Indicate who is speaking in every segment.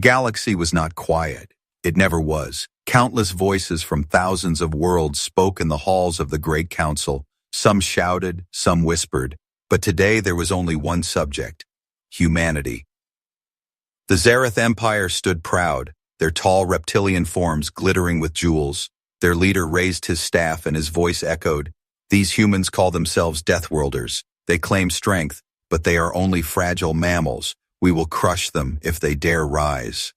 Speaker 1: galaxy was not quiet. It never was. Countless voices from thousands of worlds spoke in the halls of the Great Council. Some shouted, some whispered. But today there was only one subject: humanity. The Zereth Empire stood proud, their tall reptilian forms glittering with jewels. Their leader raised his staff and his voice echoed, "These humans call themselves Deathworlders. They claim strength, but they are only fragile mammals. We will crush them if they dare rise."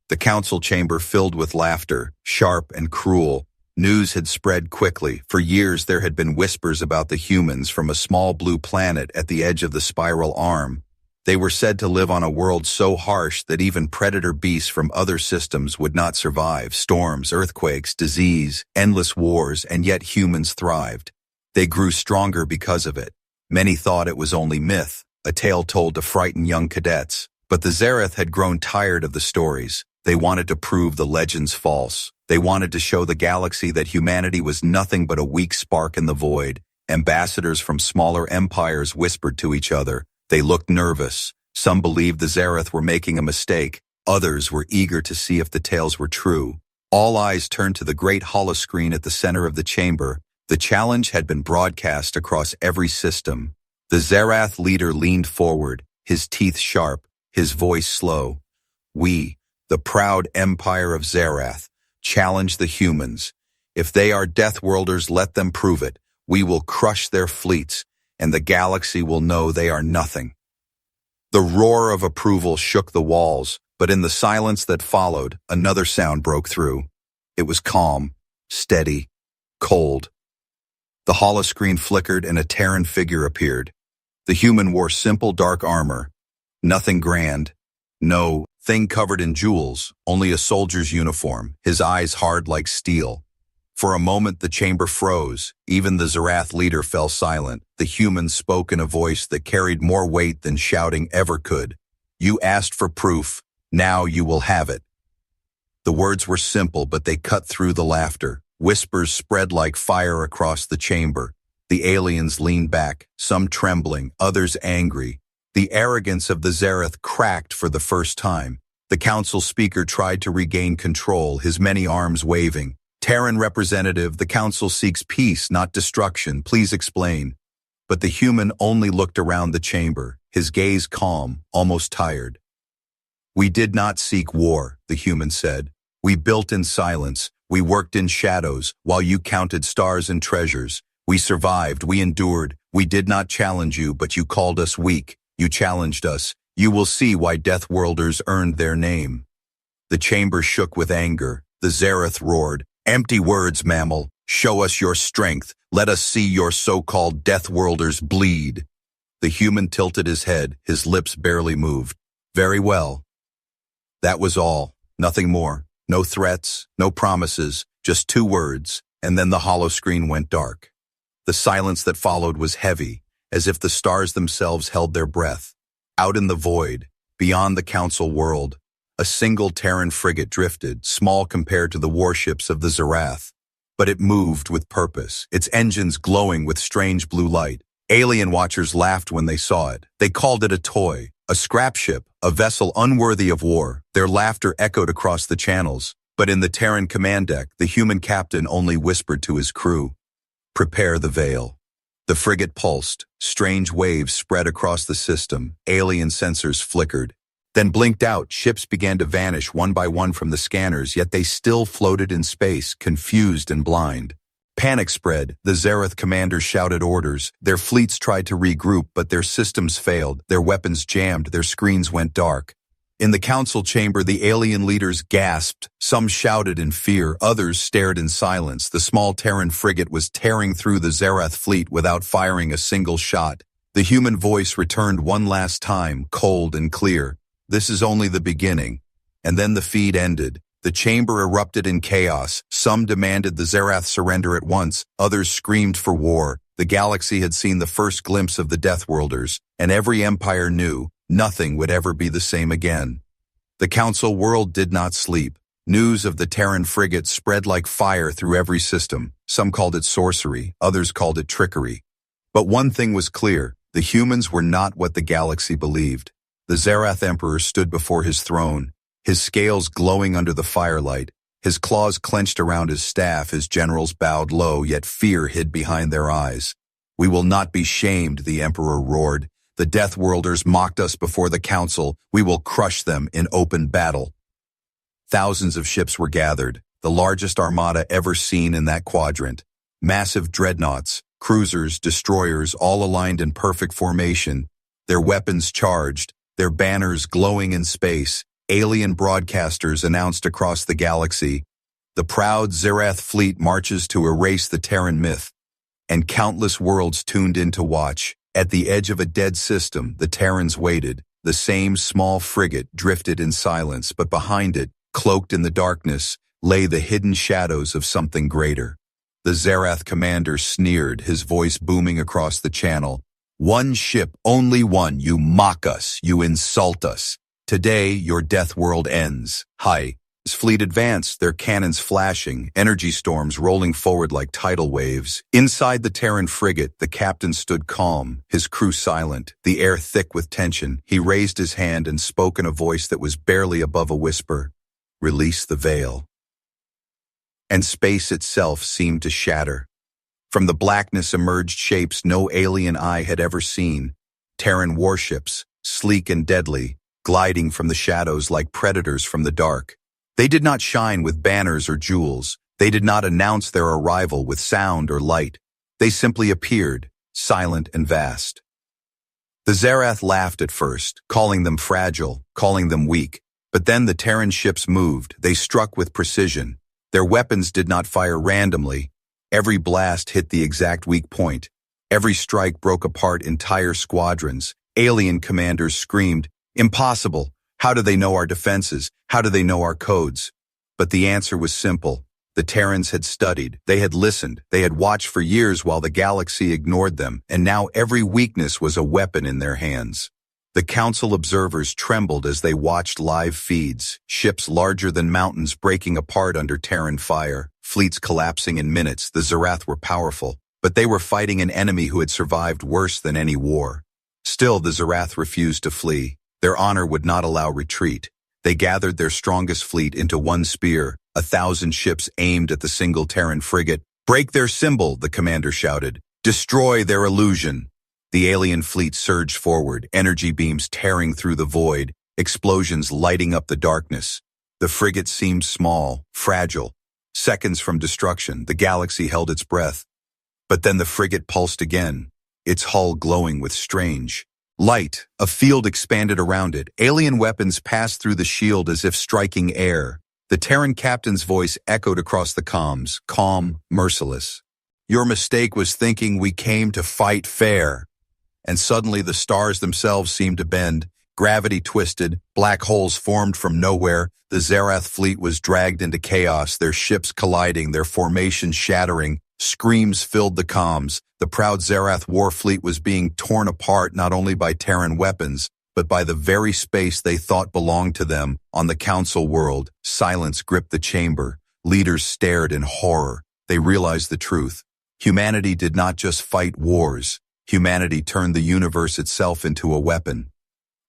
Speaker 1: The council chamber filled with laughter, sharp and cruel. News had spread quickly. For years there had been whispers about the humans from a small blue planet at the edge of the spiral arm. They were said to live on a world so harsh that even predator beasts from other systems would not survive. Storms, earthquakes, disease, endless wars, and yet humans thrived. They grew stronger because of it. Many thought it was only myth, a tale told to frighten young cadets. But the Zereth had grown tired of the stories. They wanted to prove the legends false. They wanted to show the galaxy that humanity was nothing but a weak spark in the void. Ambassadors from smaller empires whispered to each other. They looked nervous. Some believed the Zereth were making a mistake. Others were eager to see if the tales were true. All eyes turned to the great holoscreen at the center of the chamber. The challenge had been broadcast across every system. The Zerath leader leaned forward, his teeth sharp, his voice slow. "We, the proud empire of Zerath, challenge the humans. If they are Deathworlders, let them prove it. We will crush their fleets, and the galaxy will know they are nothing." The roar of approval shook the walls, but in the silence that followed, another sound broke through. It was calm, steady, cold. The holoscreen flickered and a Terran figure appeared. The human wore simple dark armor. Nothing grand. No thing covered in jewels, only a soldier's uniform, his eyes hard like steel. For a moment the chamber froze. Even the Zerath leader fell silent. The human spoke in a voice that carried more weight than shouting ever could. "You asked for proof. Now you will have it." The words were simple, but they cut through the laughter. Whispers spread like fire across the chamber. The aliens leaned back, some trembling, others angry. The arrogance of the Zereth cracked for the first time. The council speaker tried to regain control, his many arms waving. "Terran representative, the council seeks peace, not destruction. Please explain." But the human only looked around the chamber, his gaze calm, almost tired. "We did not seek war," the human said. "We built in silence. We worked in shadows, while you counted stars and treasures. We survived, we endured. We did not challenge you, but you called us weak. You challenged us. You will see why Deathworlders earned their name." The chamber shook with anger. The Zereth roared, "Empty words, mammal. Show us your strength. Let us see your so-called Deathworlders bleed." The human tilted his head, his lips barely moved. "Very well." That was all. Nothing more. No threats, no promises, just 2 words, and then the holoscreen went dark. The silence that followed was heavy, as if the stars themselves held their breath. Out in the void, beyond the council world, a single Terran frigate drifted, small compared to the warships of the Zerath. But it moved with purpose, its engines glowing with strange blue light. Alien watchers laughed when they saw it. They called it a toy, a scrap ship, a vessel unworthy of war. Their laughter echoed across the channels. But in the Terran command deck, the human captain only whispered to his crew, "Prepare the veil." The frigate pulsed. Strange waves spread across the system. Alien sensors flickered, then blinked out. Ships began to vanish one by one from the scanners, yet they still floated in space, confused and blind. Panic spread. The Zereth commanders shouted orders. Their fleets tried to regroup, but their systems failed. Their weapons jammed. Their screens went dark. In the council chamber, the alien leaders gasped. Some shouted in fear. Others stared in silence. The small Terran frigate was tearing through the Zerath fleet without firing a single shot. The human voice returned one last time, cold and clear. "This is only the beginning." And then the feed ended. The chamber erupted in chaos. Some demanded the Zerath surrender at once. Others screamed for war. The galaxy had seen the first glimpse of the Deathworlders, and every empire knew nothing would ever be the same again. The council world did not sleep. News of the Terran frigate spread like fire through every system. Some called it sorcery, others called it trickery. But one thing was clear: the humans were not what the galaxy believed. The Zerath Emperor stood before his throne. his scales glowing under the firelight, his claws clenched around his staff. His generals bowed low, yet fear hid behind their eyes. "We will not be shamed," the Emperor roared. "The Deathworlders mocked us before the Council. We will crush them in open battle." Thousands of ships were gathered, the largest armada ever seen in that quadrant. Massive dreadnoughts, cruisers, destroyers, all aligned in perfect formation, their weapons charged, their banners glowing in space. Alien broadcasters announced across the galaxy, "The proud Zerath fleet marches to erase the Terran myth." And countless worlds tuned in to watch. At the edge of a dead system, the Terrans waited. The same small frigate drifted in silence, but behind it, cloaked in the darkness, lay the hidden shadows of something greater. The Zerath commander sneered, his voice booming across the channel. "One ship, only one. You mock us. You insult us. Today, your death world ends." His fleet advanced, their cannons flashing, energy storms rolling forward like tidal waves. Inside the Terran frigate, the captain stood calm, his crew silent, the air thick with tension. He raised his hand and spoke in a voice that was barely above a whisper. "Release the veil." And space itself seemed to shatter. From the blackness emerged shapes no alien eye had ever seen. Terran warships, sleek and deadly, gliding from the shadows like predators from the dark. They did not shine with banners or jewels. They did not announce their arrival with sound or light. They simply appeared, silent and vast. The Zerath laughed at first, calling them fragile, calling them weak. But then the Terran ships moved. They struck with precision. Their weapons did not fire randomly. Every blast hit the exact weak point. Every strike broke apart entire squadrons. Alien commanders screamed, "Impossible! How do they know our defenses? How do they know our codes?" But the answer was simple. The Terrans had studied, they had listened, they had watched for years while the galaxy ignored them, and now every weakness was a weapon in their hands. The Council observers trembled as they watched live feeds, ships larger than mountains breaking apart under Terran fire, fleets collapsing in minutes. The Zerath were powerful, but they were fighting an enemy who had survived worse than any war. Still, the Zerath refused to flee. Their honor would not allow retreat. They gathered their strongest fleet into one spear, 1,000 ships aimed at the single Terran frigate. "Break their symbol," the commander shouted. "Destroy their illusion." The alien fleet surged forward, energy beams tearing through the void, explosions lighting up the darkness. The frigate seemed small, fragile. Seconds from destruction, the galaxy held its breath. But then the frigate pulsed again, its hull glowing with strange light. A field expanded around it. Alien weapons passed through the shield as if striking air. The Terran captain's voice echoed across the comms, calm, merciless. "Your mistake was thinking we came to fight fair." And suddenly the stars themselves seemed to bend. Gravity twisted, black holes formed from nowhere. The Zerath fleet was dragged into chaos, their ships colliding, their formations shattering. Screams filled the comms. The proud Zerath war fleet was being torn apart not only by Terran weapons, but by the very space they thought belonged to them. On the Council world, silence gripped the chamber. Leaders stared in horror. They realized the truth. Humanity did not just fight wars. Humanity turned the universe itself into a weapon.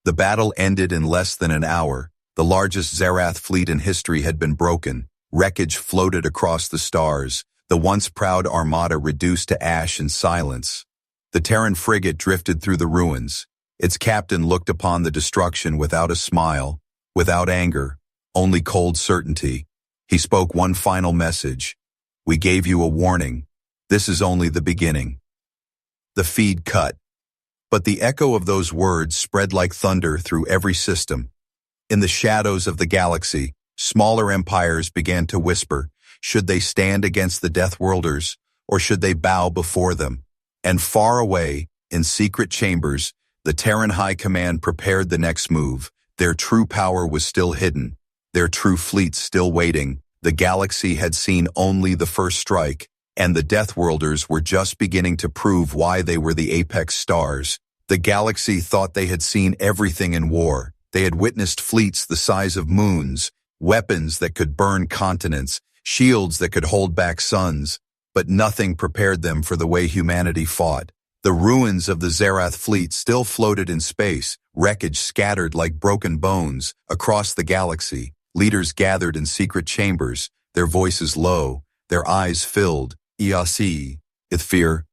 Speaker 1: The battle ended in less than an hour. The largest Zerath fleet in history had been broken. Wreckage floated across the stars. The once proud armada reduced to ash and silence. The Terran frigate drifted through the ruins. Its captain looked upon the destruction without a smile, without anger, only cold certainty. He spoke one final message. "We gave you a warning. This is only the beginning." The feed cut. But the echo of those words spread like thunder through every system. In the shadows of the galaxy, smaller empires began to whisper, should they stand against the Deathworlders, or should they bow before them? And far away, in secret chambers, the Terran High Command prepared the next move. Their true power was still hidden, their true fleets still waiting. The galaxy had seen only the first strike, and the Deathworlders were just beginning to prove why they were the apex stars. The galaxy thought they had seen everything in war. They had witnessed fleets the size of moons, weapons that could burn continents, shields that could hold back suns, but nothing prepared them for the way humanity fought. The ruins of the Zerath fleet still floated in space, wreckage scattered like broken bones. Across the galaxy, leaders gathered in secret chambers, their voices low, their eyes filled. Iasi, with fear.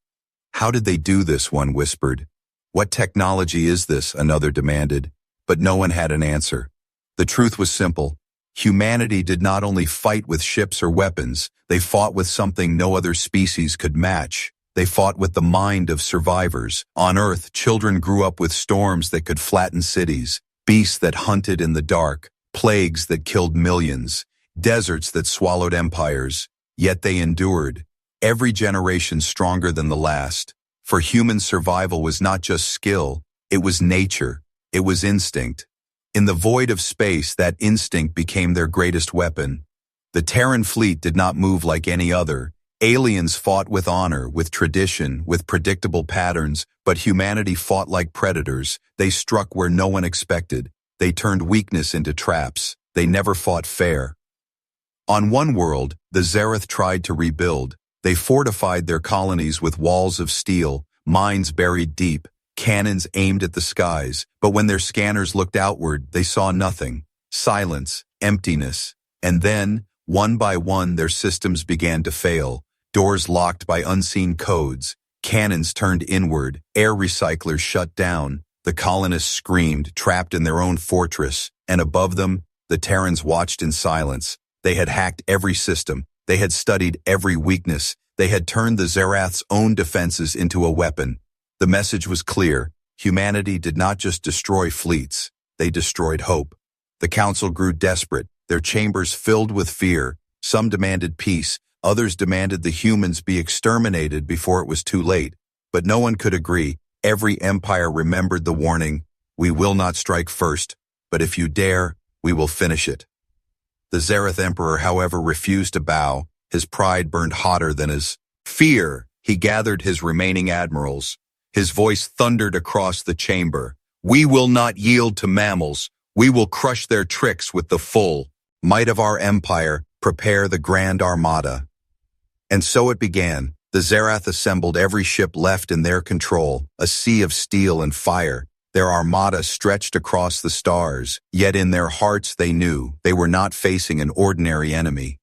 Speaker 1: How did they do this, one whispered. What technology is this, another demanded. But no one had an answer. The truth was simple. Humanity did not only fight with ships or weapons, they fought with something no other species could match. They fought with the mind of survivors. On Earth, children grew up with storms that could flatten cities, beasts that hunted in the dark, plagues that killed millions, deserts that swallowed empires. Yet they endured, every generation stronger than the last. For human survival was not just skill, it was nature, it was instinct. In the void of space, that instinct became their greatest weapon. The Terran fleet did not move like any other. Aliens fought with honor, with tradition, with predictable patterns, but humanity fought like predators. They struck where no one expected. They turned weakness into traps. They never fought fair. On one world, the Zerath tried to rebuild. They fortified their colonies with walls of steel, mines buried deep, cannons aimed at the skies. But when their scanners looked outward, they saw nothing. Silence, emptiness. And then, one by one, their systems began to fail. Doors locked by unseen codes, cannons turned inward, air recyclers shut down. The colonists screamed, trapped in their own fortress, and above them, the Terrans watched in silence. They had hacked every system, they had studied every weakness, they had turned the Zerath's own defenses into a weapon. The message was clear. Humanity did not just destroy fleets, they destroyed hope. The Council grew desperate, their chambers filled with fear. Some demanded peace, others demanded the humans be exterminated before it was too late. But no one could agree. Every empire remembered the warning, "We will not strike first, but if you dare, we will finish it." The Zerath Emperor, however, refused to bow. His pride burned hotter than his fear. He gathered his remaining admirals. His voice thundered across the chamber. "We will not yield to mammals. We will crush their tricks with the full might of our empire. Prepare the Grand Armada." And so it began. The Zerath assembled every ship left in their control, a sea of steel and fire. Their armada stretched across the stars, yet in their hearts they knew they were not facing an ordinary enemy.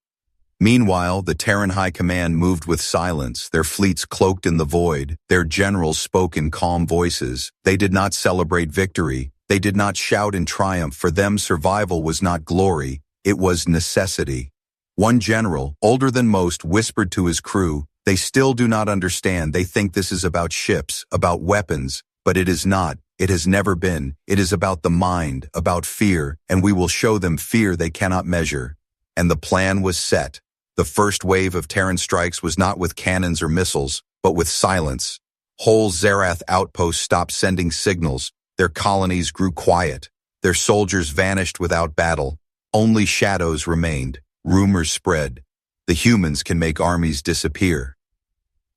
Speaker 1: Meanwhile, the Terran High Command moved with silence, their fleets cloaked in the void. Their generals spoke in calm voices. They did not celebrate victory. They did not shout in triumph. For them, survival was not glory, it was necessity. One general, older than most, whispered to his crew, "They still do not understand. They think this is about ships, about weapons, but it is not. It has never been. It is about the mind, about fear, and we will show them fear they cannot measure." And the plan was set. The first wave of Terran strikes was not with cannons or missiles, but with silence. Whole Zerath outposts stopped sending signals. Their colonies grew quiet. Their soldiers vanished without battle. Only shadows remained. Rumors spread. The humans can make armies disappear.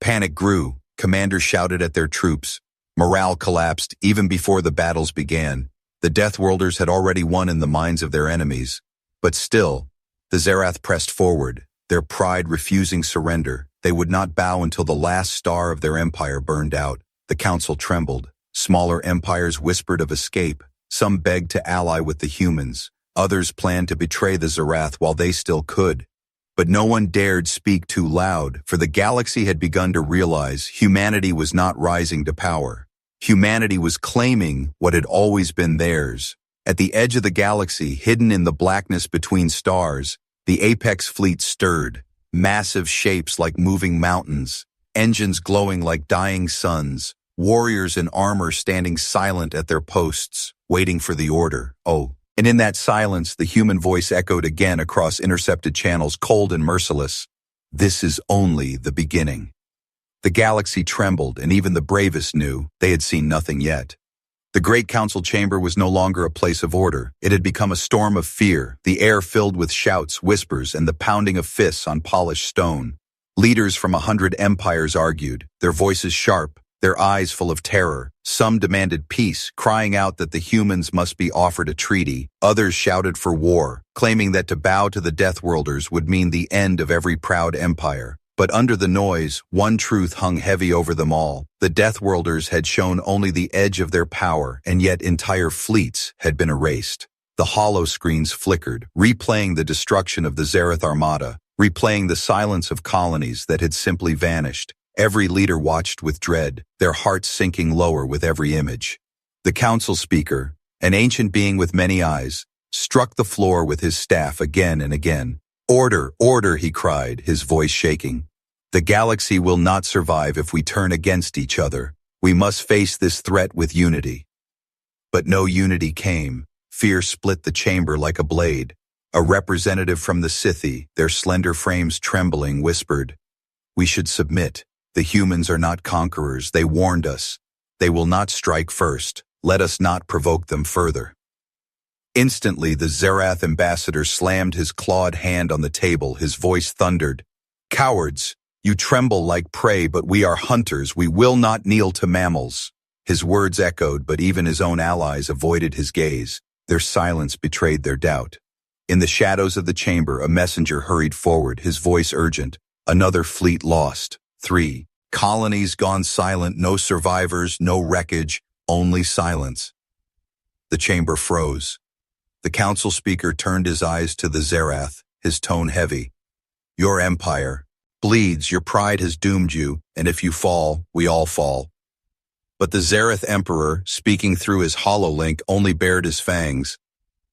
Speaker 1: Panic grew. Commanders shouted at their troops. Morale collapsed even before the battles began. The Deathworlders had already won in the minds of their enemies. But still, the Zerath pressed forward, their pride refusing surrender. They would not bow until the last star of their empire burned out. The council trembled. Smaller empires whispered of escape. Some begged to ally with the humans. Others planned to betray the Zerath while they still could. But no one dared speak too loud, for the galaxy had begun to realize humanity was not rising to power. Humanity was claiming what had always been theirs. At the edge of the galaxy, hidden in the blackness between stars, the Apex fleet stirred, massive shapes like moving mountains, engines glowing like dying suns, warriors in armor standing silent at their posts, waiting for the order. Oh. And in that silence, the human voice echoed again across intercepted channels, cold and merciless. "This is only the beginning." The galaxy trembled, and even the bravest knew they had seen nothing yet. The Great Council chamber was no longer a place of order. It had become a storm of fear, the air filled with shouts, whispers, and the pounding of fists on polished stone. Leaders from 100 empires argued, their voices sharp, their eyes full of terror. Some demanded peace, crying out that the humans must be offered a treaty. Others shouted for war, claiming that to bow to the Deathworlders would mean the end of every proud empire. But under the noise, one truth hung heavy over them all. The Deathworlders had shown only the edge of their power, and yet entire fleets had been erased. The hollow screens flickered, replaying the destruction of the Zereth Armada, replaying the silence of colonies that had simply vanished. Every leader watched with dread, their hearts sinking lower with every image. The council speaker, an ancient being with many eyes, struck the floor with his staff again and again. "Order, order," he cried, his voice shaking. "The galaxy will not survive if we turn against each other. We must face this threat with unity." But no unity came. Fear split the chamber like a blade. A representative from the Scythi, their slender frames trembling, whispered, "We should submit. The humans are not conquerors. They warned us. They will not strike first. Let us not provoke them further." Instantly, the Zerath ambassador slammed his clawed hand on the table. His voice thundered, "Cowards! You tremble like prey, but we are hunters. We will not kneel to mammals." His words echoed, but even his own allies avoided his gaze. Their silence betrayed their doubt. In the shadows of the chamber, a messenger hurried forward, his voice urgent. "Another fleet lost. 3 colonies gone silent, no survivors, no wreckage, only silence." The chamber froze. The council speaker turned his eyes to the Zerath, his tone heavy. "Your empire bleeds, your pride has doomed you, and if you fall, we all fall." But the Zereth emperor, speaking through his hololink, only bared his fangs.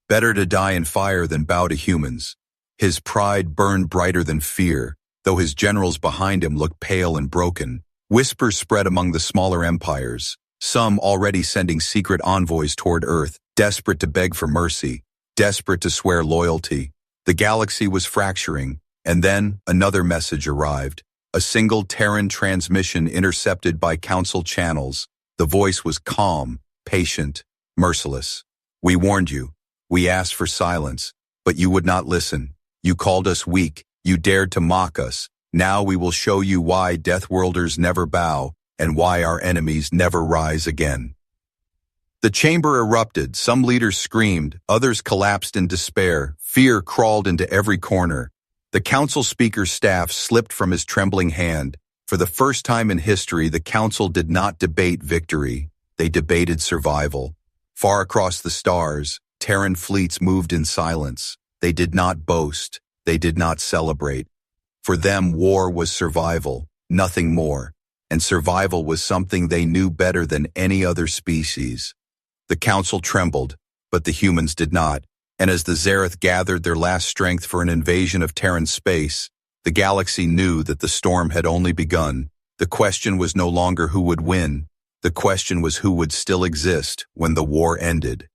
Speaker 1: "Better to die in fire than bow to humans." His pride burned brighter than fear, though his generals behind him looked pale and broken. Whispers spread among the smaller empires, some already sending secret envoys toward Earth, desperate to beg for mercy, desperate to swear loyalty. The galaxy was fracturing, and then another message arrived. A single Terran transmission intercepted by council channels. The voice was calm, patient, merciless. "We warned you. We asked for silence, but you would not listen. You called us weak. You dared to mock us. Now we will show you why Deathworlders never bow and why our enemies never rise again." The chamber erupted. Some leaders screamed. Others collapsed in despair. Fear crawled into every corner. The council speaker's staff slipped from his trembling hand. For the first time in history, the council did not debate victory. They debated survival. Far across the stars, Terran fleets moved in silence. They did not boast. They did not celebrate. For them, war was survival, nothing more. And survival was something they knew better than any other species. The council trembled, but the humans did not. And as the Zereth gathered their last strength for an invasion of Terran space, the galaxy knew that the storm had only begun. The question was no longer who would win. The question was who would still exist when the war ended.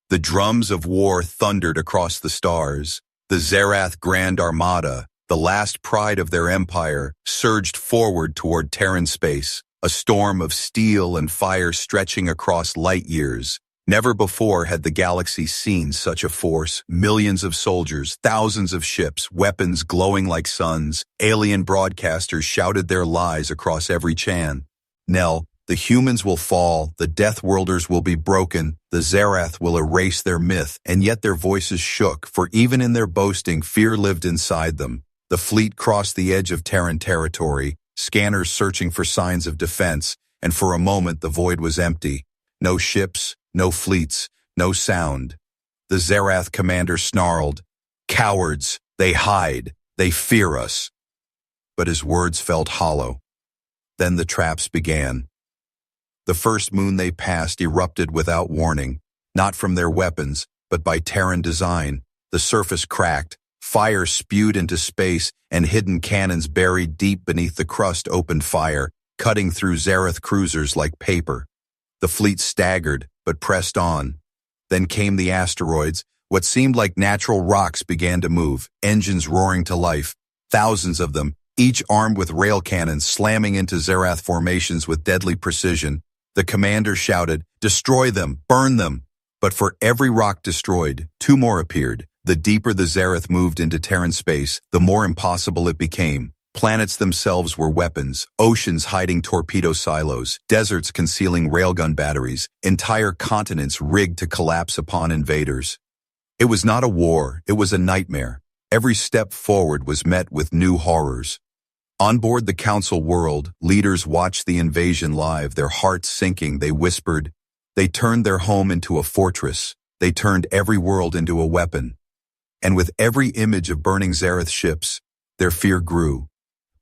Speaker 1: The drums of war thundered across the stars. The Zerath Grand Armada, the last pride of their empire, surged forward toward Terran space, a storm of steel and fire stretching across light years. Never before had the galaxy seen such a force. Millions of soldiers, thousands of ships, weapons glowing like suns. Alien broadcasters shouted their lies across every channel. The humans will fall, the Deathworlders will be broken, the Zerath will erase their myth, and yet their voices shook, for even in their boasting, fear lived inside them. The fleet crossed the edge of Terran territory, scanners searching for signs of defense, and for a moment the void was empty. No ships, no fleets, no sound. The Zerath commander snarled, "Cowards, they hide, they fear us." But his words felt hollow. Then the traps began. The first moon they passed erupted without warning, not from their weapons, but by Terran design. The surface cracked, fire spewed into space, and hidden cannons buried deep beneath the crust opened fire, cutting through Zereth cruisers like paper. The fleet staggered, but pressed on. Then came the asteroids. What seemed like natural rocks began to move, engines roaring to life. Thousands of them, each armed with rail cannons, slamming into Zerath formations with deadly precision. The commander shouted, "Destroy them, burn them." But for every rock destroyed, 2 more appeared. The deeper the Zerath moved into Terran space, the more impossible it became. Planets themselves were weapons, oceans hiding torpedo silos, deserts concealing railgun batteries, entire continents rigged to collapse upon invaders. It was not a war, it was a nightmare. Every step forward was met with new horrors. On board the Council world, leaders watched the invasion live, their hearts sinking. They whispered. They turned their home into a fortress. They turned every world into a weapon. And with every image of burning Zareth ships, their fear grew.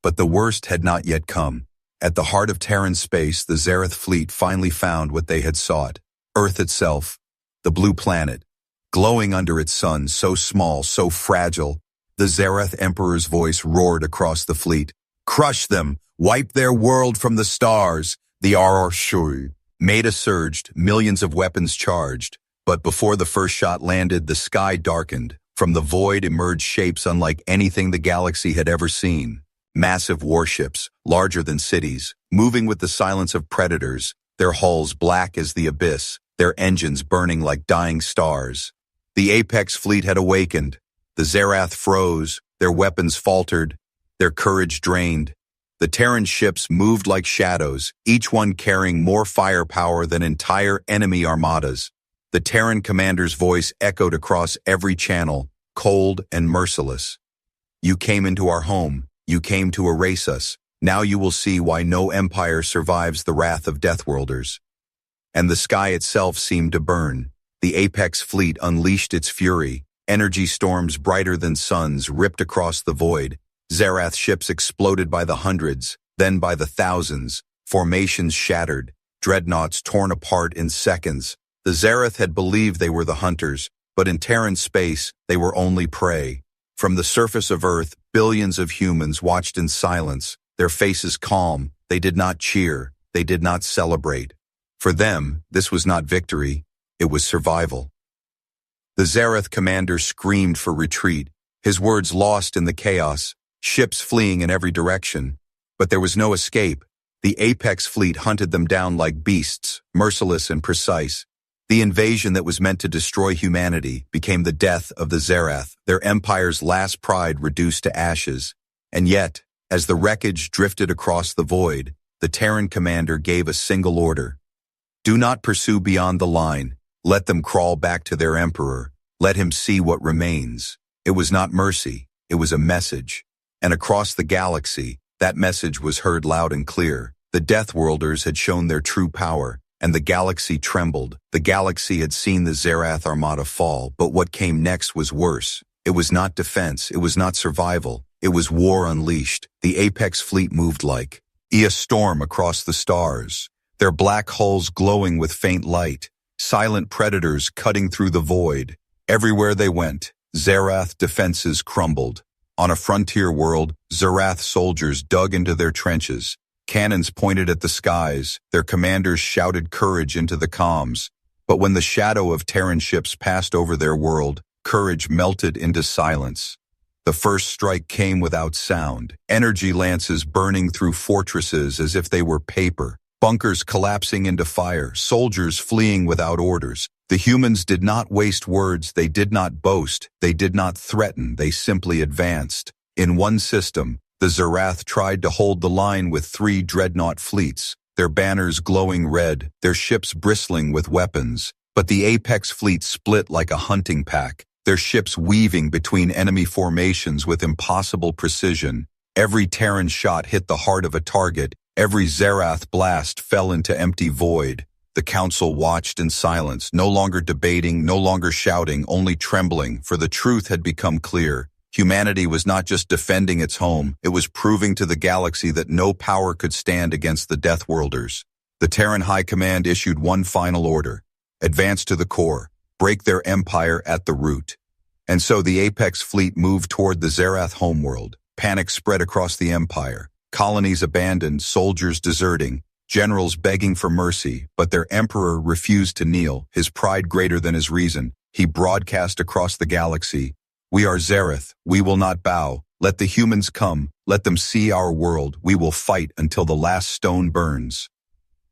Speaker 1: But the worst had not yet come. At the heart of Terran space, the Zareth fleet finally found what they had sought. Earth itself, the blue planet, glowing under its sun, so small, so fragile. The Zareth Emperor's voice roared across the fleet. Crush them! Wipe their world from the stars! The Arshui. Meta surged, millions of weapons charged. But before the first shot landed, the sky darkened. From the void emerged shapes unlike anything the galaxy had ever seen. Massive warships, larger than cities, moving with the silence of predators, their hulls black as the abyss, their engines burning like dying stars. The Apex fleet had awakened. The Zarath froze, their weapons faltered, their courage drained. The Terran ships moved like shadows, each one carrying more firepower than entire enemy armadas. The Terran commander's voice echoed across every channel, cold and merciless. You came into our home. You came to erase us. Now you will see why no empire survives the wrath of Deathworlders. And the sky itself seemed to burn. The Apex fleet unleashed its fury. Energy storms brighter than suns ripped across the void. Zarath ships exploded by the hundreds, then by the thousands. Formations shattered, dreadnoughts torn apart in seconds. The Zarath had believed they were the hunters, but in Terran space, they were only prey. From the surface of Earth, billions of humans watched in silence, their faces calm. They did not cheer, they did not celebrate. For them, this was not victory, it was survival. The Zarath commander screamed for retreat, his words lost in the chaos, ships fleeing in every direction. But there was no escape. The Apex fleet hunted them down like beasts, merciless and precise. The invasion that was meant to destroy humanity became the death of the Zarath, their empire's last pride reduced to ashes. And yet, as the wreckage drifted across the void, the Terran commander gave a single order. Do not pursue beyond the line. Let them crawl back to their emperor. Let him see what remains. It was not mercy, it was a message. And across the galaxy, that message was heard loud and clear. The Deathworlders had shown their true power. And the galaxy trembled. The galaxy had seen the Zarath armada fall, but what came next was worse. It was not defense, it was not survival, it was war unleashed. The Apex fleet moved like a storm across the stars, their black hulls glowing with faint light, silent predators cutting through the void. Everywhere they went, Zarath defenses crumbled. On a frontier world, Zarath soldiers dug into their trenches. Cannons pointed at the skies, their commanders shouted courage into the comms. But when the shadow of Terran ships passed over their world, courage melted into silence. The first strike came without sound, energy lances burning through fortresses as if they were paper, bunkers collapsing into fire, soldiers fleeing without orders. The humans did not waste words, they did not boast, they did not threaten, they simply advanced. In one system, the Zarath tried to hold the line with 3 dreadnought fleets, their banners glowing red, their ships bristling with weapons. But the Apex fleet split like a hunting pack, their ships weaving between enemy formations with impossible precision. Every Terran shot hit the heart of a target, every Zarath blast fell into empty void. The Council watched in silence, no longer debating, no longer shouting, only trembling, for the truth had become clear. Humanity was not just defending its home, it was proving to the galaxy that no power could stand against the Deathworlders. The Terran High Command issued one final order: advance to the core, break their empire at the root. And so the Apex fleet moved toward the Zarath homeworld. Panic spread across the empire, colonies abandoned, soldiers deserting, generals begging for mercy, but their emperor refused to kneel, his pride greater than his reason. He broadcast across the galaxy, "We are Zarath, we will not bow. Let the humans come, let them see our world. We will fight until the last stone burns."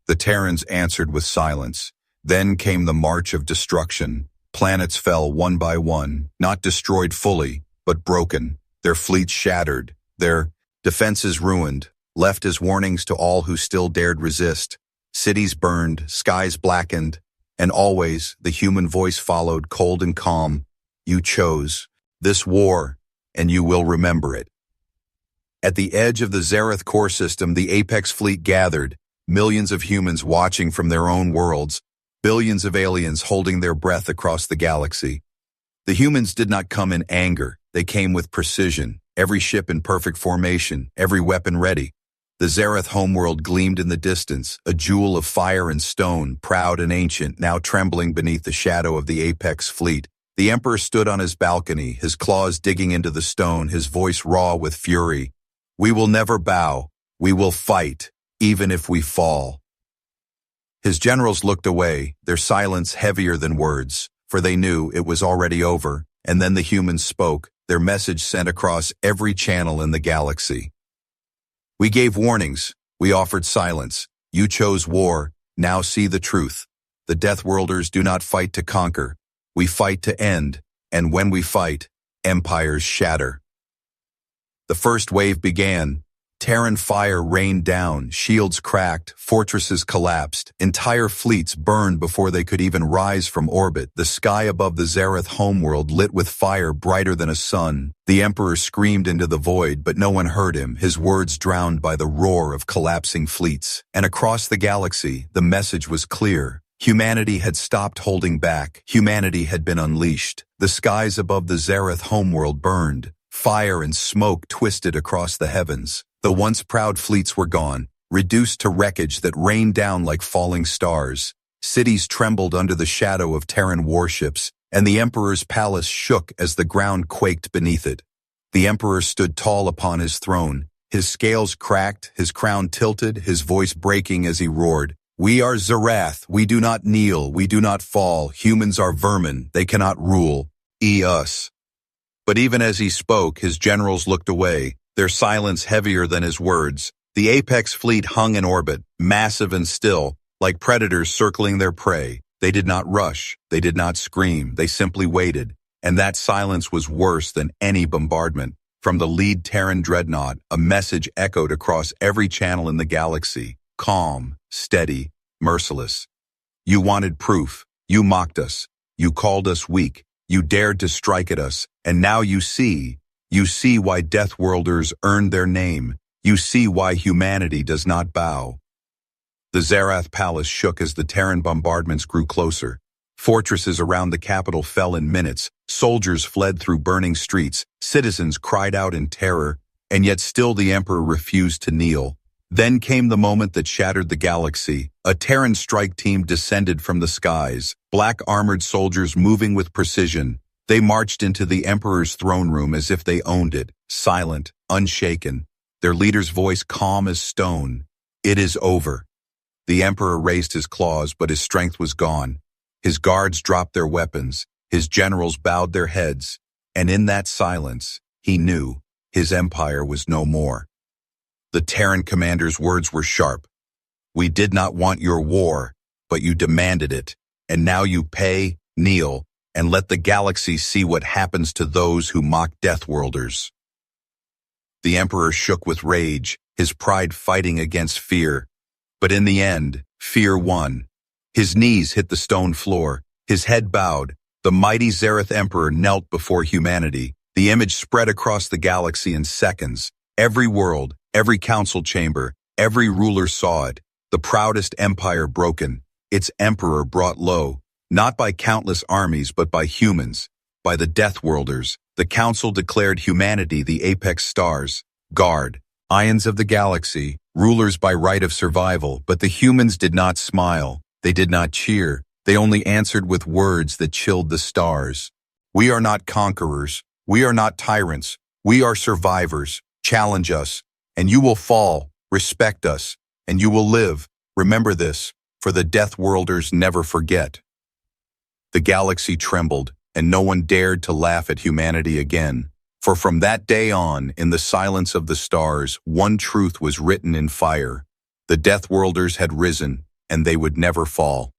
Speaker 1: The Terrans answered with silence. Then came the march of destruction. Planets fell one by one, not destroyed fully, but broken, their fleets shattered, their defenses ruined, left as warnings to all who still dared resist. Cities burned, skies blackened, and always the human voice followed, cold and calm. "You chose this war, and you will remember it." At the edge of the Zareth core system, the Apex fleet gathered, millions of humans watching from their own worlds, billions of aliens holding their breath across the galaxy. The humans did not come in anger, they came with precision, every ship in perfect formation, every weapon ready. The Zareth homeworld gleamed in the distance, a jewel of fire and stone, proud and ancient, now trembling beneath the shadow of the Apex fleet. The Emperor stood on his balcony, his claws digging into the stone, his voice raw with fury. "We will never bow. We will fight, even if we fall." His generals looked away, their silence heavier than words, for they knew it was already over, and then the humans spoke, their message sent across every channel in the galaxy. "We gave warnings. We offered silence. You chose war. Now see the truth. The Deathworlders do not fight to conquer. We fight to end, and when we fight, empires shatter." The first wave began. Terran fire rained down, shields cracked, fortresses collapsed, entire fleets burned before they could even rise from orbit. The sky above the Zareth homeworld lit with fire brighter than a sun. The Emperor screamed into the void, but no one heard him, his words drowned by the roar of collapsing fleets. And across the galaxy, the message was clear. Humanity had stopped holding back. Humanity had been unleashed. The skies above the Zareth homeworld burned. Fire and smoke twisted across the heavens. The once proud fleets were gone, reduced to wreckage that rained down like falling stars. Cities trembled under the shadow of Terran warships, and the Emperor's palace shook as the ground quaked beneath it. The Emperor stood tall upon his throne, his scales cracked, his crown tilted, his voice breaking as he roared, "We are Zarath, we do not kneel, we do not fall, humans are vermin, they cannot rule, us." But even as he spoke, his generals looked away, their silence heavier than his words. The Apex fleet hung in orbit, massive and still, like predators circling their prey. They did not rush, they did not scream, they simply waited. And that silence was worse than any bombardment. From the lead Terran dreadnought, a message echoed across every channel in the galaxy. Calm, steady, merciless. "You wanted proof. You mocked us. You called us weak. You dared to strike at us. And now you see. You see why Deathworlders earned their name. You see why humanity does not bow." The Zarath palace shook as the Terran bombardments grew closer. Fortresses around the capital fell in minutes. Soldiers fled through burning streets. Citizens cried out in terror. And yet still the Emperor refused to kneel. Then came the moment that shattered the galaxy. A Terran strike team descended from the skies, black armored soldiers moving with precision. They marched into the Emperor's throne room as if they owned it, silent, unshaken, their leader's voice calm as stone. "It is over." The Emperor raised his claws, but his strength was gone. His guards dropped their weapons, his generals bowed their heads, and in that silence, he knew his empire was no more. The Terran commander's words were sharp. "We did not want your war, but you demanded it, and now you pay, kneel, and let the galaxy see what happens to those who mock Deathworlders." The Emperor shook with rage, his pride fighting against fear. But in the end, fear won. His knees hit the stone floor, his head bowed. The mighty Zareth Emperor knelt before humanity. The image spread across the galaxy in seconds. Every world, every council chamber, every ruler saw it. The proudest empire broken, its emperor brought low. Not by countless armies, but by humans, by the Deathworlders. The Council declared humanity the apex stars, guard, ions of the galaxy, rulers by right of survival. But the humans did not smile. They did not cheer. They only answered with words that chilled the stars. "We are not conquerors. We are not tyrants. We are survivors. Challenge us, and you will fall. Respect us, and you will live. Remember this, for the Deathworlders never forget." The galaxy trembled, and no one dared to laugh at humanity again. For from that day on, in the silence of the stars, one truth was written in fire. The Deathworlders had risen, and they would never fall.